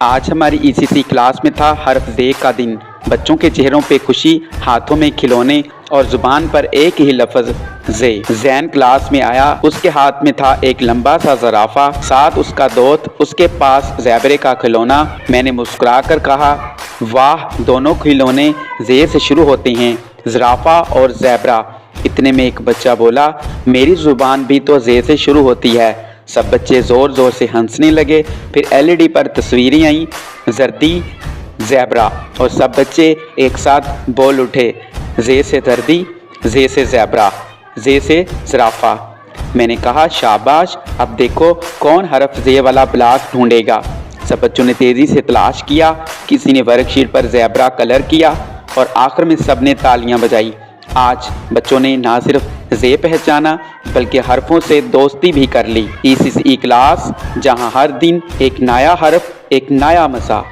आज हमारी ECC class में था हर्फ ज़े का दिन। बच्चों के चेहरों पे खुशी, हाथों में खिलौने और ज़ुबान पर एक ही लफ्ज़ ज़े। ज़ैन क्लास में आया, उसके हाथ में था एक लंबा सा ज़राफ़ा, साथ उसका दोस्त, उसके पास ज़ेबरे का खिलौना। मैंने मुस्कुरा कर कहा, वाह, दोनों खिलौने ज़े से शुरू होते हैं, ज़राफ़ा और ज़ेबरा। इतने में एक बच्चा बोला, मेरी ज़ुबान भी तो ज़े से शुरू होती है। सब बच्चे ज़ोर ज़ोर से हंसने लगे। फिर एलईडी पर तस्वीरें आईं, जर्दी, ज़ेबरा, और सब बच्चे एक साथ बोल उठे, ज़े से जर्दी, ज़े से ज़ेबरा, ज़े से ज़राफ़ा। मैंने कहा, शाबाश, अब देखो कौन हरफ ज़े वाला ब्लॉक ढूंढेगा। सब बच्चों ने तेज़ी से तलाश किया। किसी ने वर्कशीट पर ज़ेबरा कलर किया और आखिर में सब ने तालियां बजाई। आज बच्चों ने ना सिर्फ ज़े पहचाना बल्कि हरफों से दोस्ती भी कर ली। ईसीसी क्लास, जहां हर दिन एक नया हरफ, एक नया मज़ा।